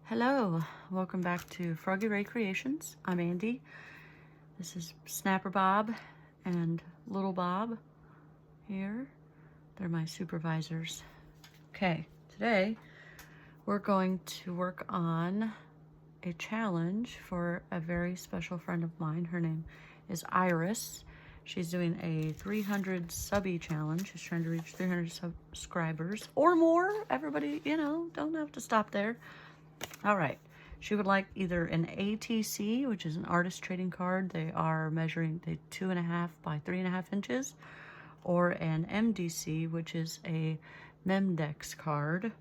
Hello, welcome back to Froggy Ray Creations. I'm Andy. This is Snapper Bob and Little Bob here. They're my supervisors. Okay, today we're going to work on a challenge for a very special friend of mine. Her name is Iris. She's doing a 300 subby challenge. She's trying to reach 300 subscribers or more. Everybody, don't have to stop there. All right, she would like either an ATC, which is an artist trading card. They are measuring the 2.5 by 3.5 inches, or an MDC, which is a Memdex card.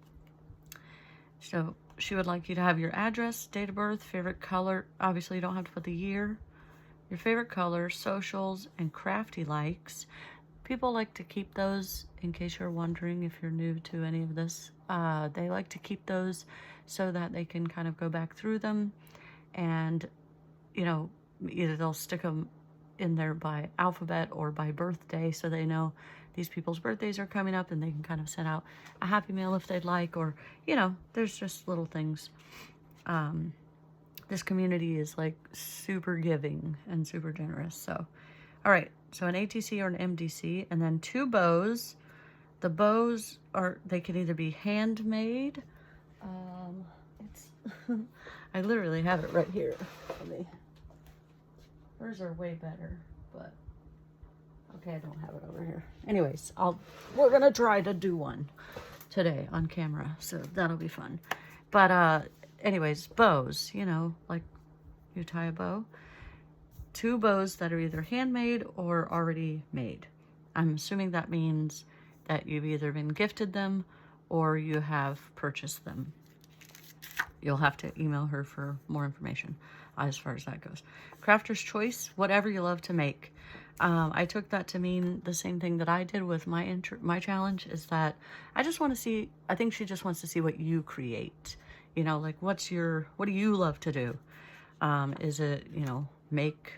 So she would like you to have your address, date of birth, favorite color. Obviously, you don't have to put the year. Your favorite color, socials, and crafty likes. People like to keep those, in case you're wondering if you're new to any of this. They like to keep those so that they can kind of go back through them, and either they'll stick them in there by alphabet or by birthday, so they know these people's birthdays are coming up, and they can kind of send out a happy mail if they'd like, or there's just little things. This community is like super giving and super generous. So all right, so an ATC or an MDC, and then 2 bows. The bows they can either be handmade. I literally have it right here. Hers are way better, but okay, I don't have it over here. Anyways, we're gonna try to do one today on camera, so that'll be fun. But anyways, bows, like you tie a bow. 2 bows that are either handmade or already made. I'm assuming that means that you've either been gifted them or you have purchased them. You'll have to email her for more information as far as that goes. Crafter's choice, whatever you love to make. I took that to mean the same thing that I did with my challenge, is that I just want to see, I think she just wants to see what you create. Like what do you love to do? Is it, make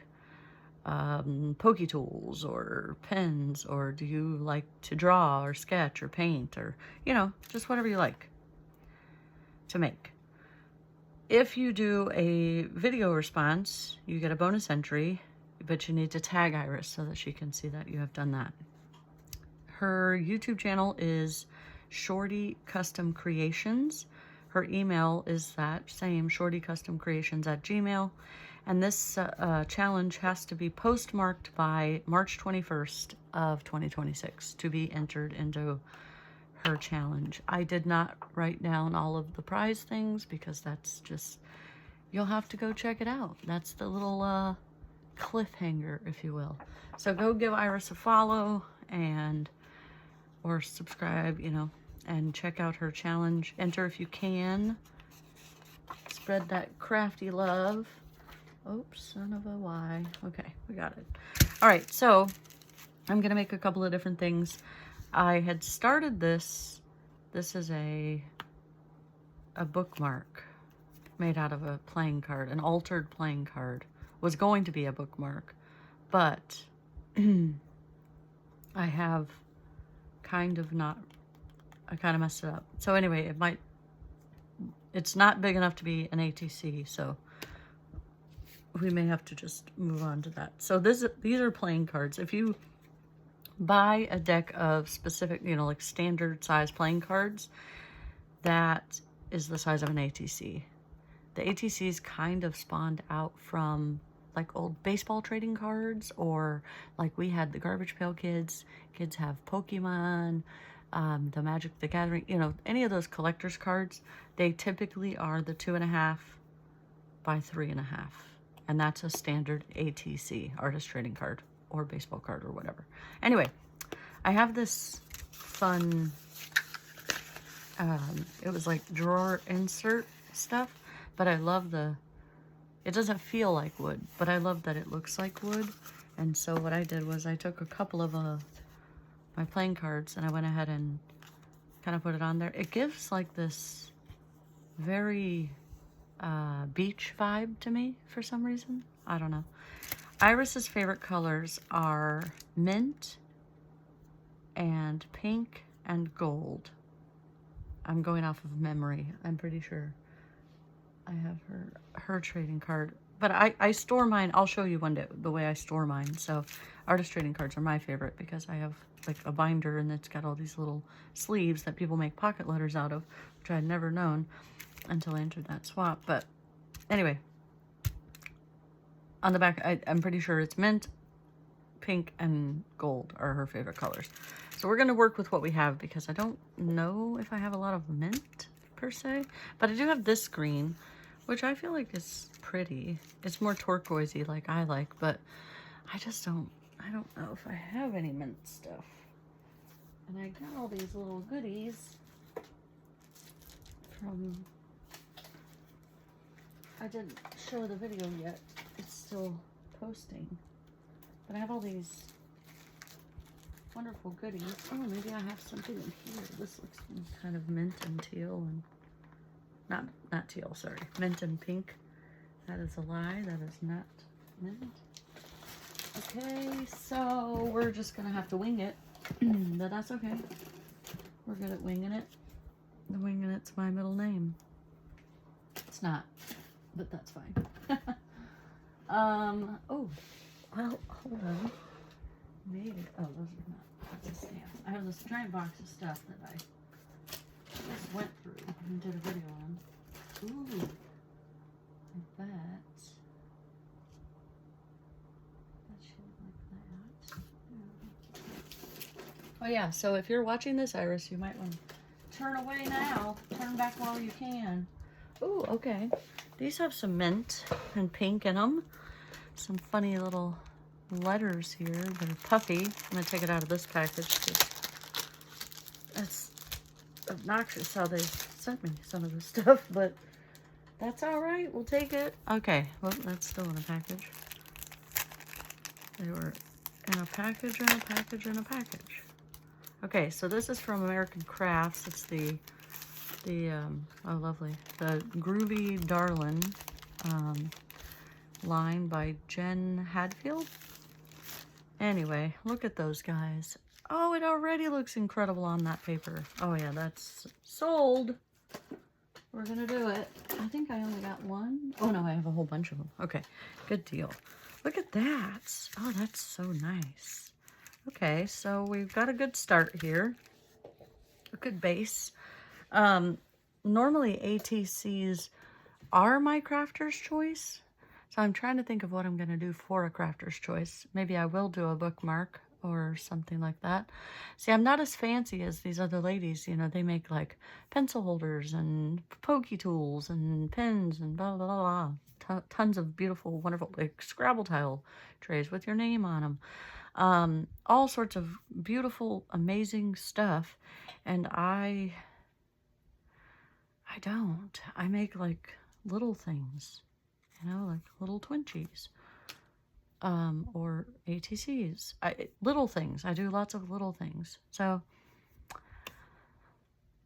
pokey tools or pens, or do you like to draw or sketch or paint, or just whatever you like to make. If you do a video response, you get a bonus entry, but you need to tag Iris so that she can see that you have done that. Her YouTube channel is Shorty Custom Creations. Her email is that same, shortycustomcreations@gmail. And this challenge has to be postmarked by March 21st of 2026 to be entered into her challenge. I did not write down all of the prize things because that's just, you'll have to go check it out. That's the little cliffhanger, if you will. So go give Iris a follow or subscribe, and check out her challenge. Enter if you can. Spread that crafty love. Oops, son of a Y. Okay, we got it. All right, so I'm gonna make a couple of different things. I had started this. This is a bookmark made out of a playing card, an altered playing card. Was going to be a bookmark, but I have kind of messed it up. So anyway, it's not big enough to be an ATC, so we may have to just move on to that. So these are playing cards. If you buy a deck of specific, like standard size playing cards, that is the size of an ATC. The ATCs kind of spawned out from like old baseball trading cards, or like we had the Garbage Pail Kids. Kids have Pokemon, the Magic the Gathering, any of those collector's cards. They typically are the 2.5 by 3.5. And that's a standard ATC, artist trading card, or baseball card, or whatever. Anyway, I have this fun, it was like drawer insert stuff, but I love it doesn't feel like wood, but I love that it looks like wood. And so what I did was I took a couple of my playing cards, and I went ahead and kind of put it on there. It gives like this very beach vibe to me for some reason. I don't know. Iris's favorite colors are mint and pink and gold. I'm going off of memory, I'm pretty sure. I have her trading card. But I store mine. I'll show you one day the way I store mine. So artist trading cards are my favorite because I have like a binder and it's got all these little sleeves that people make pocket letters out of, which I had never known until I entered that swap. But anyway, on the back, I'm pretty sure it's mint, pink, and gold are her favorite colors. So we're going to work with what we have because I don't know if I have a lot of mint per se, but I do have this green, which I feel like is pretty. It's more turquoisey like I like, but I don't know if I have any mint stuff. And I got all these little goodies from, I didn't show the video yet. It's still posting. But I have all these wonderful goodies. Oh, maybe I have something in here. This looks kind of mint and teal and not teal, sorry. Mint and pink. That is a lie. That is not mint. Okay, so we're just gonna have to wing it. But that's okay. We're good at winging it. The winging it's my middle name. It's not, but that's fine. Oh, well, hold on. Maybe, oh, those are not, that's a stamp. I have this giant box of stuff that I just went through and did a video on. Ooh, like that. That should look like that. Yeah. Oh yeah, so if you're watching this, Iris, you might want to turn away now. Turn back while you can. Ooh, okay. These have some mint and pink in them. Some funny little letters here that are puffy. I'm going to take it out of this package because it's obnoxious how they sent me some of this stuff, but that's all right. We'll take it. Okay, well, that's still in a package. They were in a package, and a package, and a package. Okay, so this is from American Crafts. It's the oh, lovely, the Groovy Darlin line by Jen Hadfield. Anyway, look at those guys. Oh, it already looks incredible on that paper. Oh yeah, that's sold. We're gonna do it. I think I only got one. Oh no, I have a whole bunch of them. Okay, good deal. Look at that. Oh, that's so nice. Okay, so we've got a good start here. A good base. Normally ATCs are my crafter's choice. So I'm trying to think of what I'm going to do for a crafter's choice. Maybe I will do a bookmark or something like that. See, I'm not as fancy as these other ladies. You know, they make like pencil holders and pokey tools and pens and blah, blah, blah, blah. Tons of beautiful, wonderful, like Scrabble tile trays with your name on them. All sorts of beautiful, amazing stuff. And I don't. I make like little things. You know, like little Twinchies, or ATCs, little things. I do lots of little things. So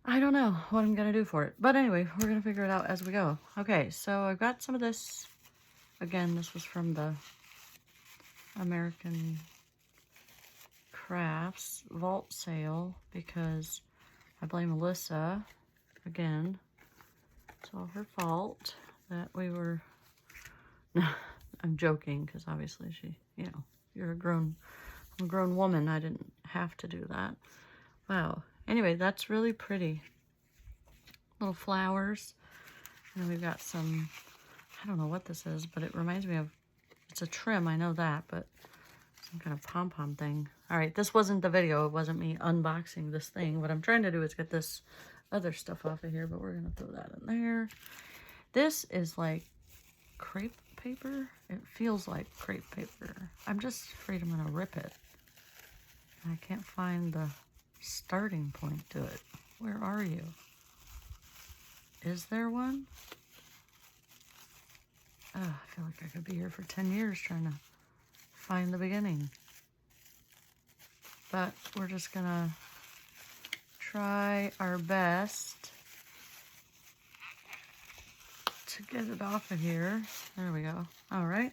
I don't know what I'm going to do for it. But anyway, we're going to figure it out as we go. Okay, so I've got some of this. Again, this was from the American Crafts vault sale because I blame Alyssa. Again, it's all her fault that we were... I'm joking because obviously she, you know, you're a grown woman. I didn't have to do that. Wow. Anyway, that's really pretty. Little flowers. And we've got some, I don't know what this is, but it reminds me of, it's a trim, I know that, but some kind of pom-pom thing. All right, this wasn't the video. It wasn't me unboxing this thing. What I'm trying to do is get this other stuff off of here, but we're going to throw that in there. This is like crepe paper. It feels like crepe paper. I'm just afraid I'm going to rip it. I can't find the starting point to it. Where are you? Is there one? Oh, I feel like I could be here for 10 years trying to find the beginning. But we're just going to try our best to get it off of here. There we go. All right.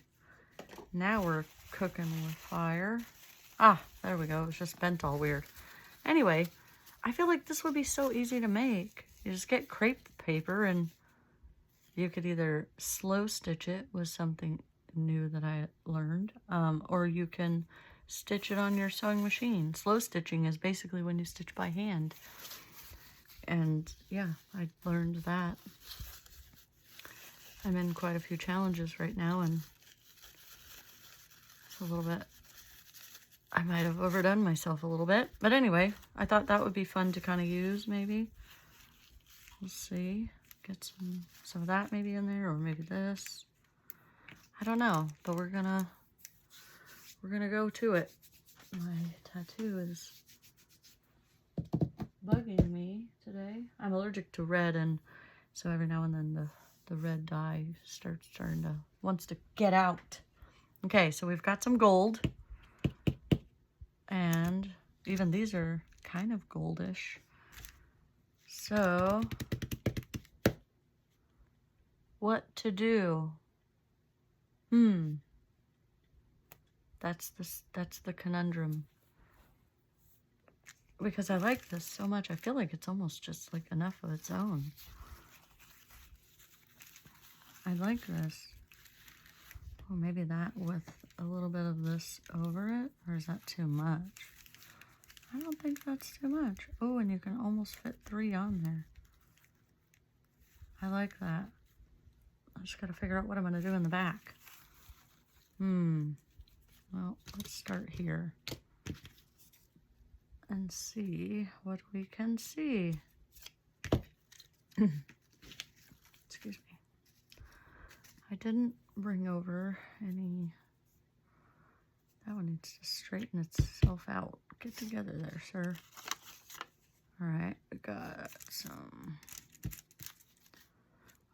Now we're cooking with fire. Ah, there we go. It's just bent all weird. Anyway, I feel like this would be so easy to make. You just get crepe paper and you could either slow stitch it with something new that I learned, or you can stitch it on your sewing machine. Slow stitching is basically when you stitch by hand. And yeah, I learned that. I'm in quite a few challenges right now, and it's a little bit, I might have overdone myself a little bit. But anyway, I thought that would be fun to kind of use, maybe. We'll see. Get some of that maybe in there, or maybe this. I don't know, but we're gonna go to it. My tattoo is bugging me today. I'm allergic to red, and so every now and then the red dye wants to get out. Okay, so we've got some gold, and even these are kind of goldish. So what to do? That's the conundrum. Because I like this so much, I feel like it's almost just like enough of its own. I like this. Oh, maybe that with a little bit of this over it, or is that too much? I don't think that's too much. Oh, and you can almost fit 3 on there. I like that. I just gotta figure out what I'm gonna do in the back. Well, let's start here and see what we can see. Excuse me. I didn't bring over any. That one needs to straighten itself out. Get together there, sir. All right, we got some.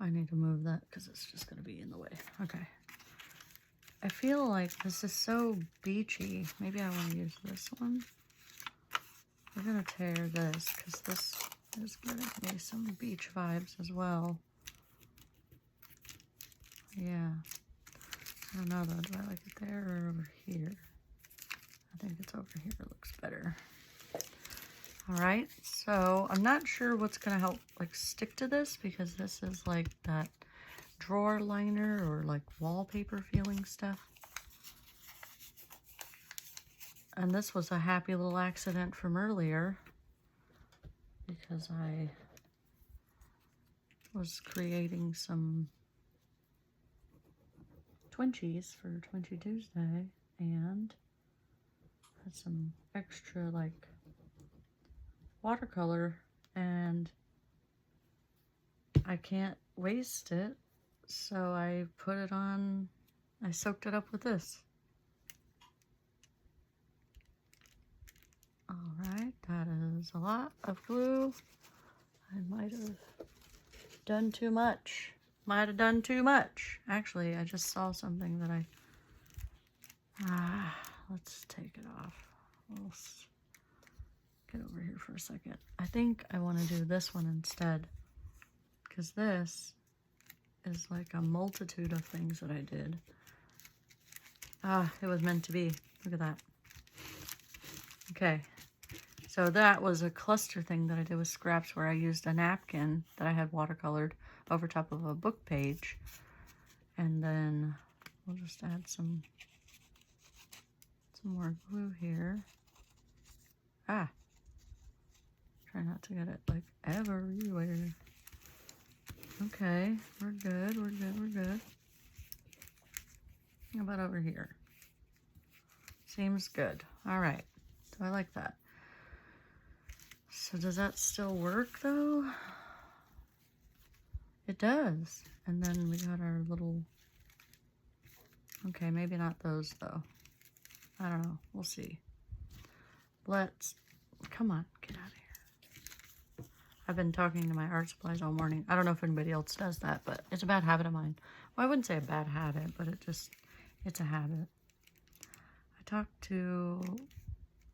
I need to move that because it's just going to be in the way. Okay. I feel like this is so beachy. Maybe I want to use this one. We're going to tear this because this is giving me some beach vibes as well. Yeah. I don't know though. Do I like it there or over here? I think it's over here. It looks better. All right. So I'm not sure what's going to help like stick to this because this is like that drawer liner or like wallpaper feeling stuff. And this was a happy little accident from earlier because I was creating some Twinchies for Twinchy Tuesday and had some extra like watercolor and I can't waste it, so I put it on, I soaked it up with this. Alright, that is a lot of glue. I might have done too much. Actually, I just saw something that let's take it off. We'll get over here for a second. I think I want to do this one instead because this is like a multitude of things that I did. It was meant to be. Look at that. Okay, so that was a cluster thing that I did with scraps where I used a napkin that I had watercolored over top of a book page, and then we'll just add some more glue here. Try not to get it like everywhere. Okay, we're good. How about over here? Seems good. All right, so I like that. So does that still work though? It does. And then we got our little, okay, maybe not those though. I don't know, we'll see. Come on, get out of here. I've been talking to my art supplies all morning. I don't know if anybody else does that, but it's a bad habit of mine. Well, I wouldn't say a bad habit, but it's a habit. I talk to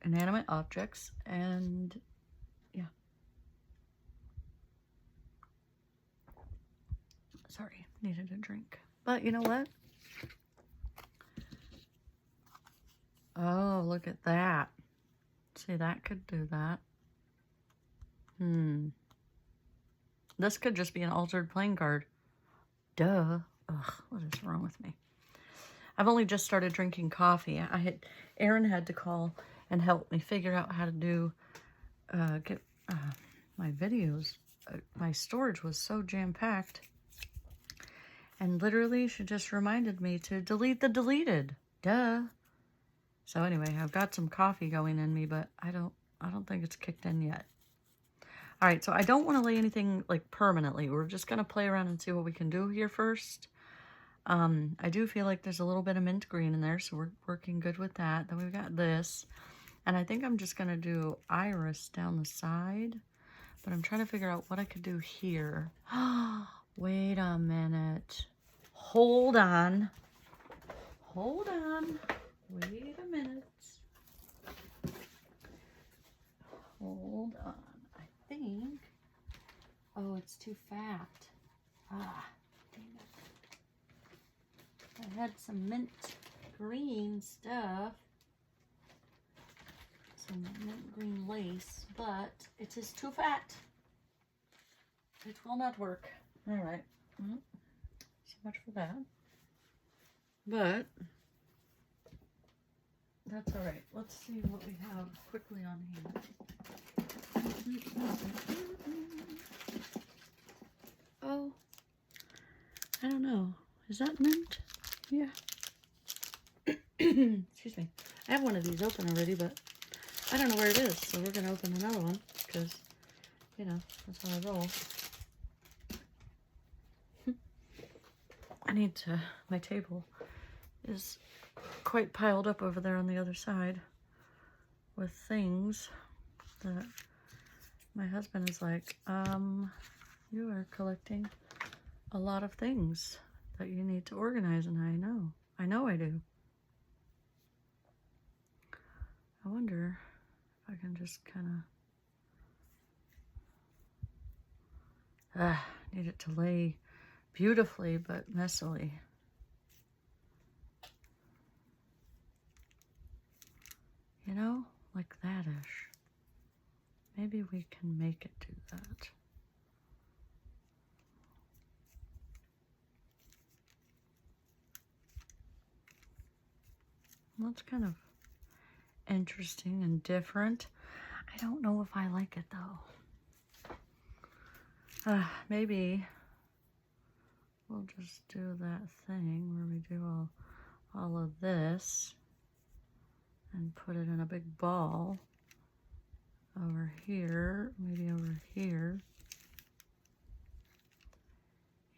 inanimate objects and yeah. Sorry, needed a drink. But you know what? Oh, look at that. See, that could do that. This could just be an altered playing card. Duh. Ugh, what is wrong with me? I've only just started drinking coffee. Aaron had to call and help me figure out how to do, get my videos. My storage was so jam-packed. And literally, she just reminded me to delete the deleted. Duh. So anyway, I've got some coffee going in me, but I don't think it's kicked in yet. All right, so I don't want to lay anything like permanently. We're just going to play around and see what we can do here first. I do feel like there's a little bit of mint green in there, so we're working good with that. Then we've got this. And I think I'm just going to do iris down the side. But I'm trying to figure out what I could do here. Wait a minute. Hold on. Hold on. Wait a minute. Hold on. I think... Oh, it's too fat. Ah, dang it. I had some mint green stuff. Some mint green lace, but it is too fat. It will not work. All right. So much for that. But that's all right. Let's see what we have quickly on here. Oh, I don't know. Is that mint? Yeah. Excuse me. I have one of these open already, but I don't know where it is. So we're going to open another one because, you know, that's how I roll. I need to, my table is quite piled up over there on the other side with things that my husband is like, you are collecting a lot of things that you need to organize, and I know I do. I wonder if I can just kind of, need it to lay beautifully but messily. You know, like that-ish. Maybe we can make it do that. That's kind of interesting and different. I don't know if I like it though. Maybe we'll just do that thing where we do all of this and put it in a big ball over here, maybe over here.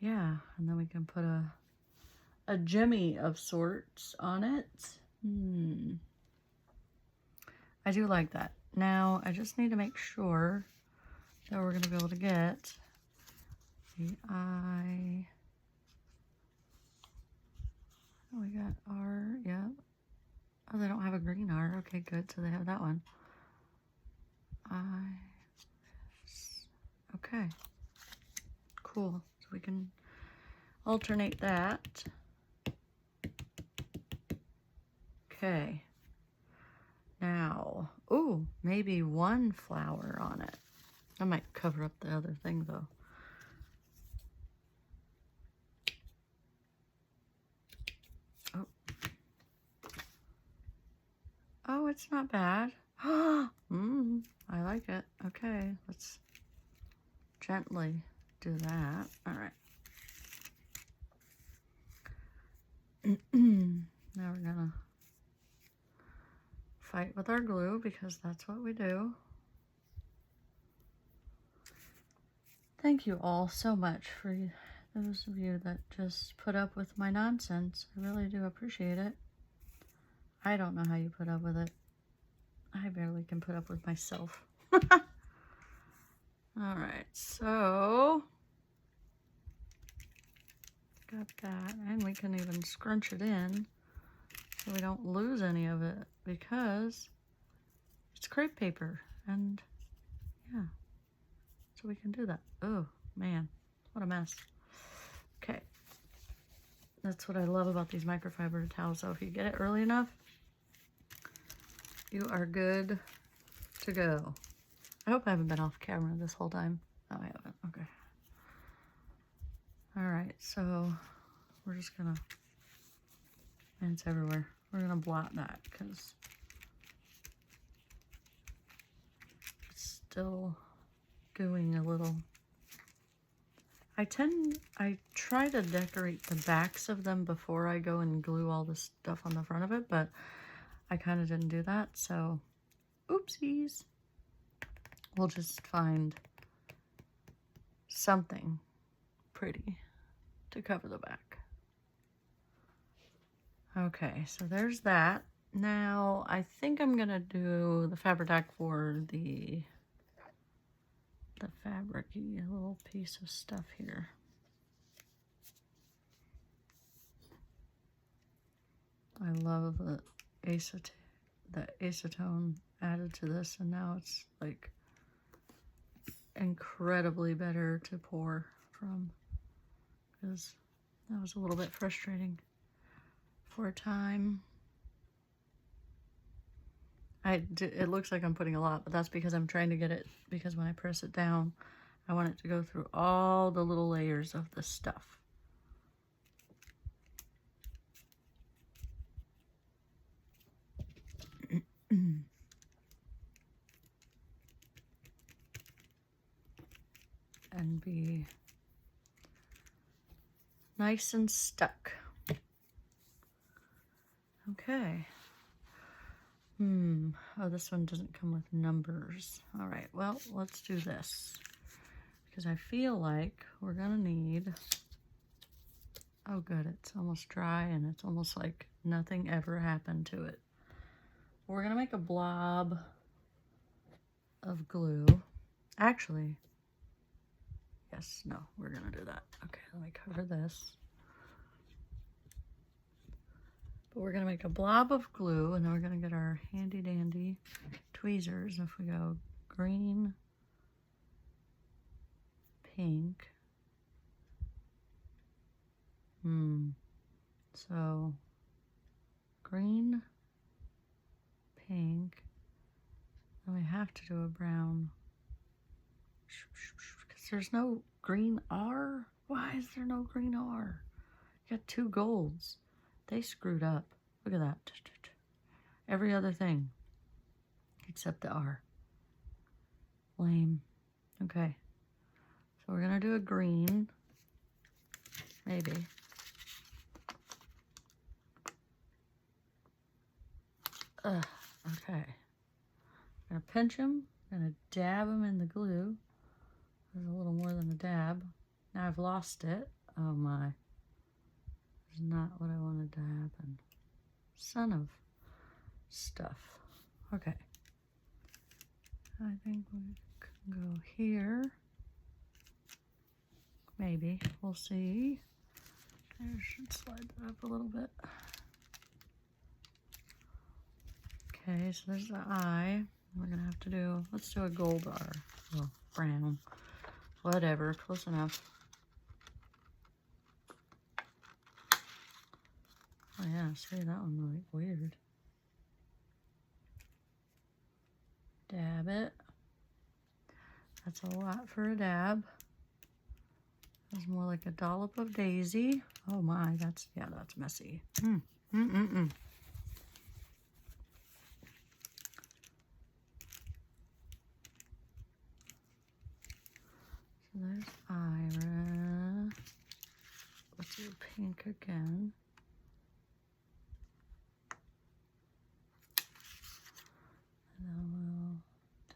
Yeah, and then we can put a jimmy of sorts on it. I do like that. Now, I just need to make sure that we're going to be able to get the eye. Oh, we got R, yeah. Oh, they don't have a green R. Okay, good. So they have that one. Okay. Cool. So we can alternate that. Okay. Now, ooh, maybe one flower on it. I might cover up the other thing though. Oh, it's not bad. I like it. Okay, let's gently do that. All right. Now we're gonna fight with our glue because that's what we do. Thank you all so much for those of you that just put up with my nonsense. I really do appreciate it. I don't know how you put up with it. I barely can put up with myself. All right, so got that, and we can even scrunch it in so we don't lose any of it because it's crepe paper, and yeah, so we can do that. Oh man, what a mess. Okay, that's what I love about these microfiber towels. So if you get it early enough, you are good to go. I hope I haven't been off camera this whole time. Oh, I haven't. Okay. All right. right, so we're just gonna, and it's everywhere. We're gonna blot that because it's still gooing a little. I try to decorate the backs of them before I go and glue all the stuff on the front of it, but I kind of didn't do that, so oopsies. We'll just find something pretty to cover the back. Okay, so there's that. Now, I think I'm gonna do the Fabri-Tac for the fabric-y little piece of stuff here. I love the acetone added to this, and now it's like incredibly better to pour from, because that was a little bit frustrating for a time. It looks like I'm putting a lot, but that's because I'm trying to get it, because when I press it down, I want it to go through all the little layers of the stuff. And be nice and stuck. Okay. Oh, this one doesn't come with numbers. All right, well, let's do this, because I feel like we're gonna need, oh good, it's almost dry and it's almost like nothing ever happened to it. We're gonna make a blob of glue. Actually, yes, no, we're gonna do that. Okay, let me cover this. But we're gonna make a blob of glue, and then we're gonna get our handy dandy tweezers. If we go green, pink, so green, pink, then we have to do a brown, because there's no green R. Why is there no green R? You got two golds. They screwed up. Look at that. Every other thing except the R. Lame. Okay. So we're going to do a green. Maybe. Okay. I'm going to pinch them. I'm going to dab them in the glue. There's a little more than a dab. Now I've lost it. Oh my. Is not what I wanted to happen. Son of stuff. Okay. I think we can go here. Maybe. We'll see. I should slide that up a little bit. Okay, so there's the eye. We're gonna have to do, let's do a gold R. Well, brown. Whatever, close enough. Oh yeah, see, that one looked weird. Dab it. That's a lot for a dab. That's more like a dollop of daisy. Oh my, that's messy. So there's Ira. Let's do pink again. And then we'll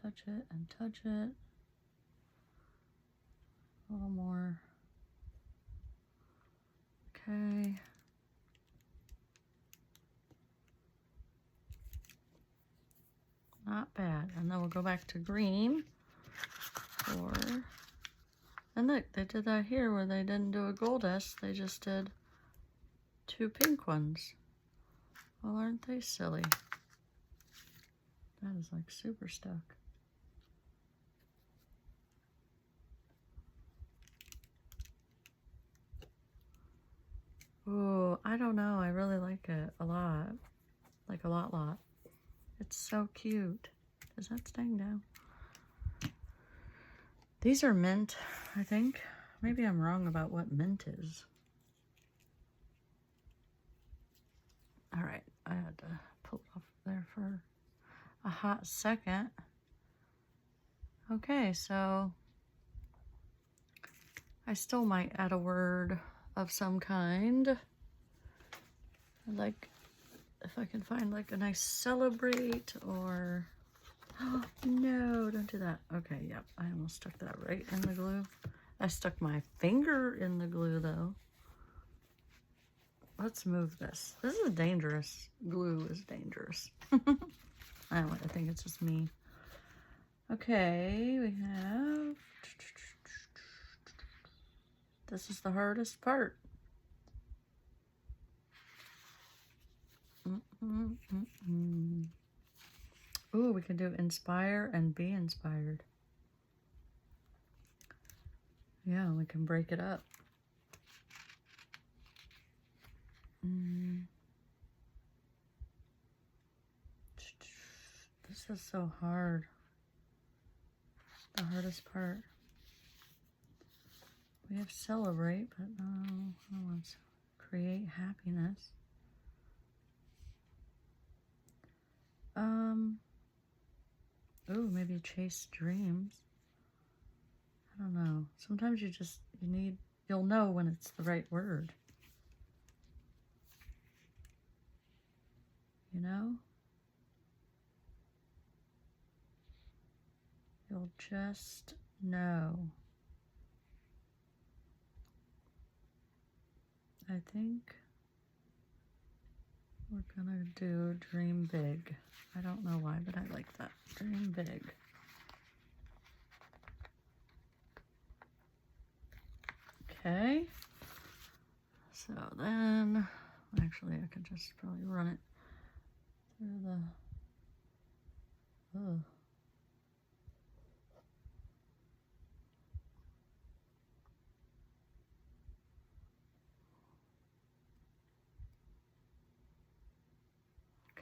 touch it and touch it. A little more. Okay. Not bad. And then we'll go back to green. And look, they did that here where they didn't do a gold S. They just did two pink ones. Well, aren't they silly? That is like super stuck. Ooh, I don't know. I really like it a lot. Like a lot. It's so cute. Is that staying down? These are mint, I think. maybe I'm wrong about what mint is. All right, I had to pull it off there for a hot second. Okay, so I still might add a word of some kind. Like, if I can find like a nice celebrate or, oh, no, don't do that. Okay, yep, I almost stuck that right in the glue. I stuck my finger in the glue though. Let's move this. This is dangerous. Glue is dangerous. I think it's just me. Okay, we have, this is the hardest part. Ooh, we can do inspire and be inspired. Yeah, we can break it up. This is so hard. The hardest part. We have celebrate, but no, I want to create happiness. Ooh, maybe chase dreams. I don't know. Sometimes you'll know when it's the right word. You know? You'll just know. I think we're gonna do dream big. I don't know why, but I like that. Dream big. Okay. So then, actually I could just probably run it through the, oh.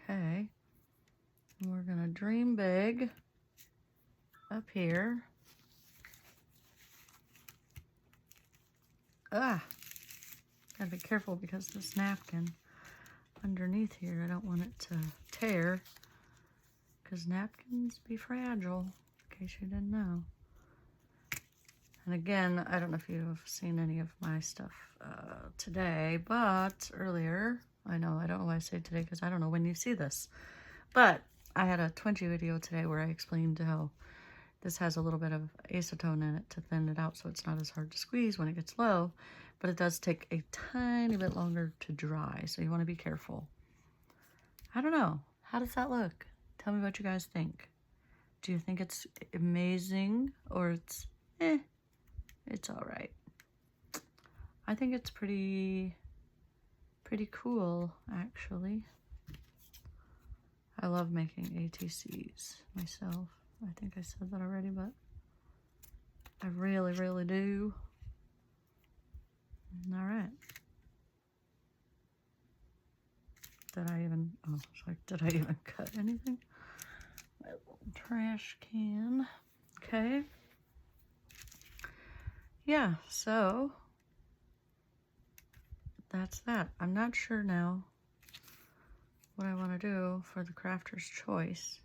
Okay, and we're gonna dream big up here. Gotta be careful because this napkin underneath here, I don't want it to tear because napkins be fragile, in case you didn't know. And again, I don't know if you've seen any of my stuff today, but earlier, I don't know why I say today because I don't know when you see this, but I had a Twinkie video today where I explained how this has a little bit of acetone in it to thin it out so it's not as hard to squeeze when it gets low, but it does take a tiny bit longer to dry, so you want to be careful. I don't know. How does that look? Tell me what you guys think. Do you think it's amazing or it's it's all right? I think it's pretty cool, actually. I love making ATCs myself. I think I said that already, but I really, really do. All right. Did I even cut anything? My little trash can. Okay. Yeah, so that's that. I'm not sure now what I want to do for the crafter's choice.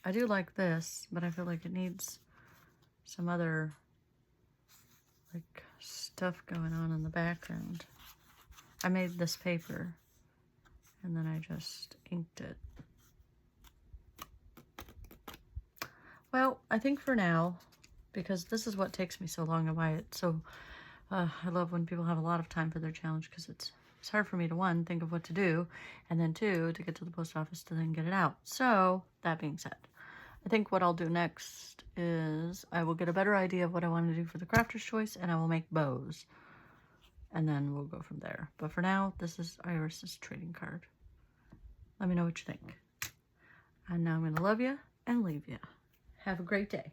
I do like this, but I feel like it needs some other like stuff going on in the background. I made this paper and then I just inked it. Well, I think for now, because this is what takes me so long to buy it. So I love when people have a lot of time for their challenge because it's hard for me to, one, think of what to do, and then two, to get to the post office to then get it out. So that being said, I think what I'll do next is I will get a better idea of what I want to do for the crafter's choice, and I will make bows. And then we'll go from there. But for now, this is Iris's trading card. Let me know what you think. And now I'm going to love you and leave you. Have a great day.